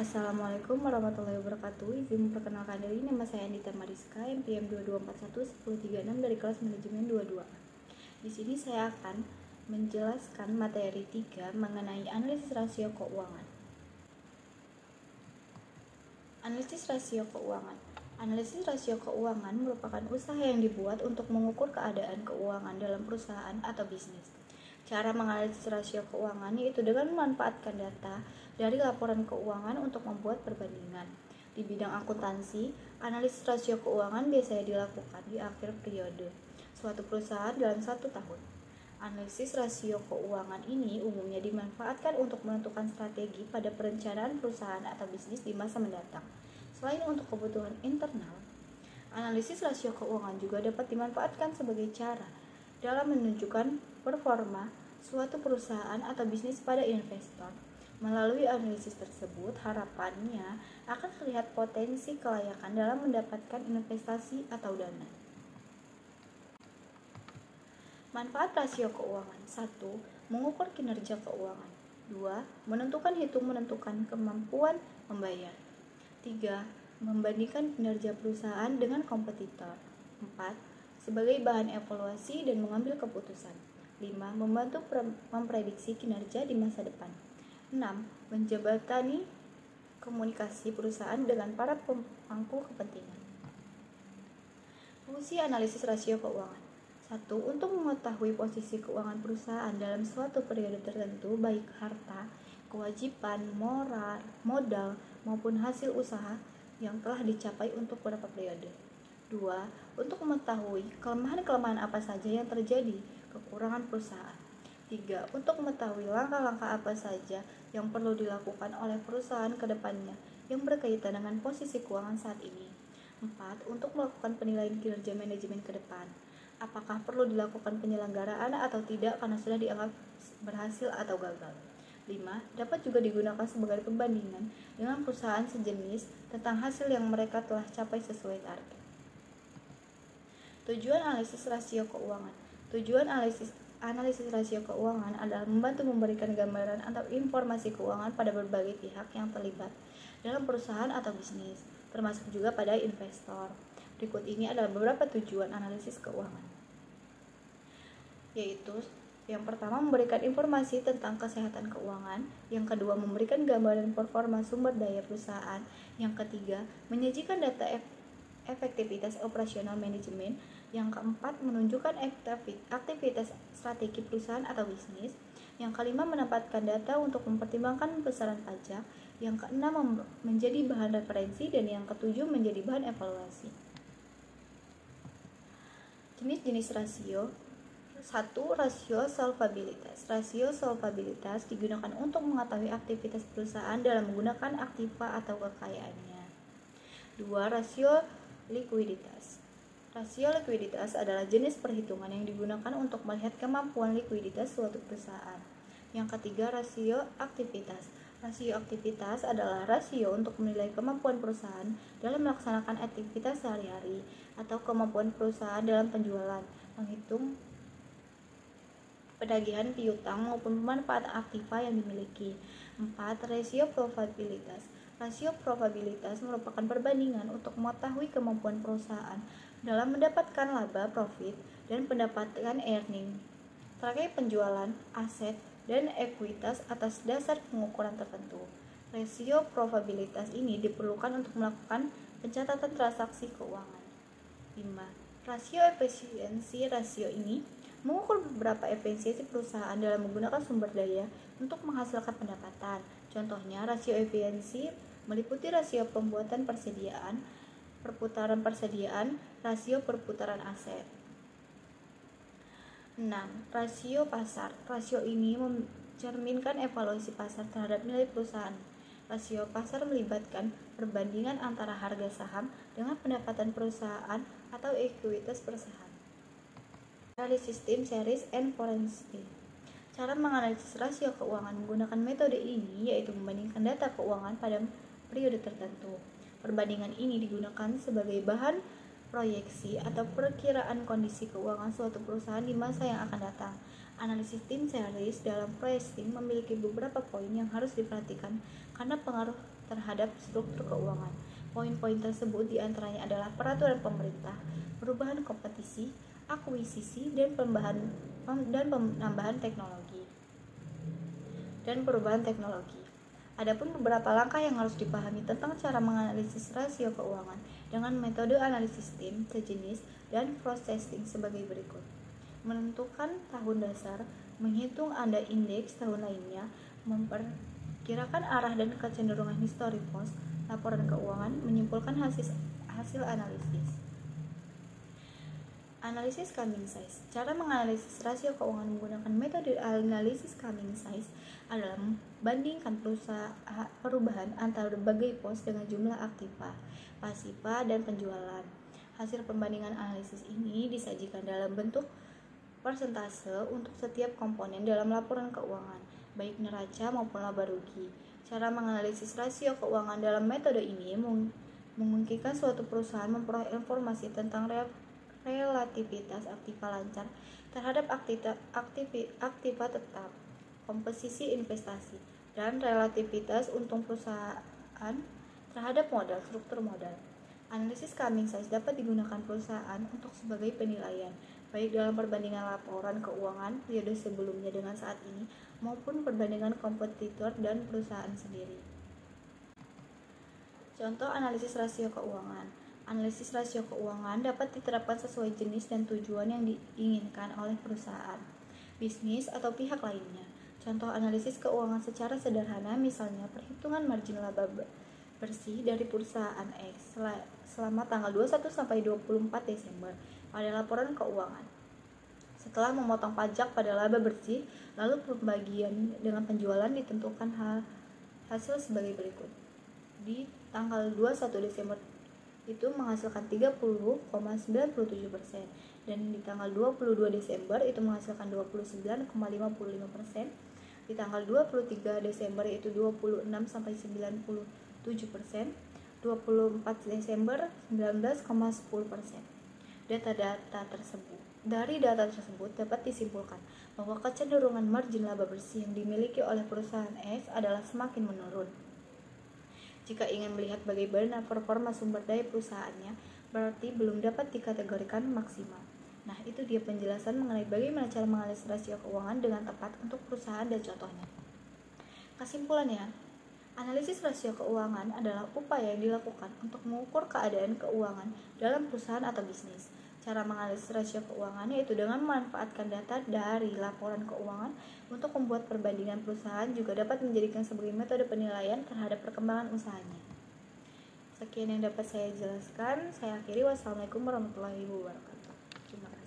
Assalamualaikum warahmatullahi wabarakatuh. Izin memperkenalkan diri, nama saya Andita Mariska, NPM 2241-1036 dari kelas manajemen 22. Di sini saya akan menjelaskan materi 3 mengenai analisis rasio keuangan. Analisis rasio keuangan. Analisis rasio keuangan merupakan usaha yang dibuat untuk mengukur keadaan keuangan dalam perusahaan atau bisnis. Cara menganalisis rasio keuangan yaitu dengan memanfaatkan data dari laporan keuangan untuk membuat perbandingan. Di bidang akuntansi, analisis rasio keuangan biasanya dilakukan di akhir periode suatu perusahaan dalam 1 tahun. Analisis rasio keuangan ini umumnya dimanfaatkan untuk menentukan strategi pada perencanaan perusahaan atau bisnis di masa mendatang. Selain untuk kebutuhan internal, analisis rasio keuangan juga dapat dimanfaatkan sebagai cara dalam menunjukkan performa suatu perusahaan atau bisnis pada investor. Melalui analisis tersebut, harapannya akan terlihat potensi kelayakan dalam mendapatkan investasi atau dana. Manfaat rasio keuangan. 1. Mengukur kinerja keuangan. 2. Menentukan kemampuan membayar. 3. Membandingkan kinerja perusahaan dengan kompetitor. 4. Sebagai bahan evaluasi dan mengambil keputusan. 5. Membantu memprediksi kinerja di masa depan. 6. Menjembatani komunikasi perusahaan dengan para pemangku kepentingan. Fungsi analisis rasio keuangan. 1. Untuk mengetahui posisi keuangan perusahaan dalam suatu periode tertentu, baik harta, kewajiban, modal, maupun hasil usaha yang telah dicapai untuk beberapa periode. 2. Untuk mengetahui kelemahan-kelemahan apa saja yang terjadi, kekurangan perusahaan. 3. Untuk mengetahui langkah-langkah apa saja yang perlu dilakukan oleh perusahaan ke depannya yang berkaitan dengan posisi keuangan saat ini. 4. Untuk melakukan penilaian kinerja manajemen ke depan. Apakah perlu dilakukan penyelenggaraan atau tidak karena sudah dianggap berhasil atau gagal. 5. Dapat juga digunakan sebagai perbandingan dengan perusahaan sejenis tentang hasil yang mereka telah capai sesuai target. Tujuan analisis rasio keuangan. Tujuan analisis rasio keuangan adalah membantu memberikan gambaran atau informasi keuangan pada berbagai pihak yang terlibat dalam perusahaan atau bisnis, termasuk juga pada investor. Berikut ini adalah beberapa tujuan analisis keuangan, yaitu yang pertama, memberikan informasi tentang kesehatan keuangan. Yang kedua, memberikan gambaran performa sumber daya perusahaan. Yang ketiga, menyajikan data efektivitas operasional manajemen. Yang keempat, menunjukkan aktivitas strategi perusahaan atau bisnis. Yang kelima, menempatkan data untuk mempertimbangkan besaran pajak. Yang keenam, menjadi bahan referensi. Dan yang ketujuh, menjadi bahan evaluasi. Jenis-jenis rasio. 1. Rasio solvabilitas. Rasio solvabilitas digunakan untuk mengetahui aktivitas perusahaan dalam menggunakan aktiva atau kekayaannya. 2. Rasio likuiditas. Rasio likuiditas adalah jenis perhitungan yang digunakan untuk melihat kemampuan likuiditas suatu perusahaan. Yang ketiga, rasio aktivitas. Rasio aktivitas adalah rasio untuk menilai kemampuan perusahaan dalam melaksanakan aktivitas sehari-hari atau kemampuan perusahaan dalam penjualan, menghitung penagihan piutang maupun pemanfaatan aktiva yang dimiliki. 4. Rasio probabilitas. Rasio probabilitas merupakan perbandingan untuk mengetahui kemampuan perusahaan dalam mendapatkan laba, profit, dan pendapatan earning terkait penjualan, aset, dan ekuitas atas dasar pengukuran tertentu. Rasio probabilitas ini diperlukan untuk melakukan pencatatan transaksi keuangan. 5. Rasio efisiensi. Rasio ini mengukur beberapa efisiensi perusahaan dalam menggunakan sumber daya untuk menghasilkan pendapatan. Contohnya, rasio efisiensi meliputi rasio pembuatan persediaan, perputaran persediaan, rasio perputaran aset. 6. Rasio pasar. Rasio ini mencerminkan evaluasi pasar terhadap nilai perusahaan. Rasio pasar melibatkan perbandingan antara harga saham dengan pendapatan perusahaan atau ekuitas perusahaan. Analisis tim series and forensic. Cara menganalisis rasio keuangan menggunakan metode ini yaitu membandingkan data keuangan pada periode tertentu. Perbandingan ini digunakan sebagai bahan proyeksi atau perkiraan kondisi keuangan suatu perusahaan di masa yang akan datang. Analisis tim series dalam forecasting memiliki beberapa poin yang harus diperhatikan karena pengaruh terhadap struktur keuangan. Poin-poin tersebut diantaranya adalah peraturan pemerintah, perubahan kompetisi, akuisisi, dan penambahan teknologi dan perubahan teknologi. Adapun beberapa langkah yang harus dipahami tentang cara menganalisis rasio keuangan dengan metode analisis tim, sejenis, dan processing sebagai berikut. Menentukan tahun dasar, menghitung Anda indeks tahun lainnya, memperkirakan arah dan kecenderungan history post, laporan keuangan, menyimpulkan hasil analisis. Analisis coming size. Cara menganalisis rasio keuangan menggunakan metode analisis coming size adalah membandingkan perubahan antara berbagai pos dengan jumlah aktiva, pasiva, dan penjualan. Hasil pembandingan analisis ini disajikan dalam bentuk persentase untuk setiap komponen dalam laporan keuangan, baik neraca maupun laba rugi. Cara menganalisis rasio keuangan dalam metode ini memungkinkan suatu perusahaan memperoleh informasi tentang relativitas aktiva lancar terhadap aktiva tetap, komposisi investasi, dan relativitas untung perusahaan terhadap struktur modal. Analisis coming size dapat digunakan perusahaan untuk sebagai penilaian, baik dalam perbandingan laporan keuangan periode sebelumnya dengan saat ini, maupun perbandingan kompetitor dan perusahaan sendiri. Contoh analisis rasio keuangan. Analisis rasio keuangan dapat diterapkan sesuai jenis dan tujuan yang diinginkan oleh perusahaan, bisnis, atau pihak lainnya. Contoh analisis keuangan secara sederhana misalnya perhitungan margin laba bersih dari perusahaan X selama tanggal 21 sampai 24 Desember pada laporan keuangan. Setelah memotong pajak pada laba bersih, lalu pembagian dengan penjualan ditentukan hasil sebagai berikut. Di tanggal 21 Desember itu menghasilkan 30,97% dan di tanggal 22 Desember itu menghasilkan 29,55%, di tanggal 23 Desember itu 26 sampai 97%, 24 Desember 19,10%. Dari data tersebut dapat disimpulkan bahwa kecenderungan margin laba bersih yang dimiliki oleh perusahaan X adalah semakin menurun. Jika ingin melihat bagaimana performa sumber daya perusahaannya, berarti belum dapat dikategorikan maksimal. Nah, itu dia penjelasan mengenai bagaimana cara menganalisis rasio keuangan dengan tepat untuk perusahaan dan contohnya. Kesimpulannya, analisis rasio keuangan adalah upaya yang dilakukan untuk mengukur keadaan keuangan dalam perusahaan atau bisnis. Cara menganalisis rasio keuangan yaitu dengan memanfaatkan data dari laporan keuangan untuk membuat perbandingan perusahaan, juga dapat menjadikan sebagai metode penilaian terhadap perkembangan usahanya. Sekian yang dapat saya jelaskan. Saya akhiri. Wassalamualaikum warahmatullahi wabarakatuh. Terima kasih.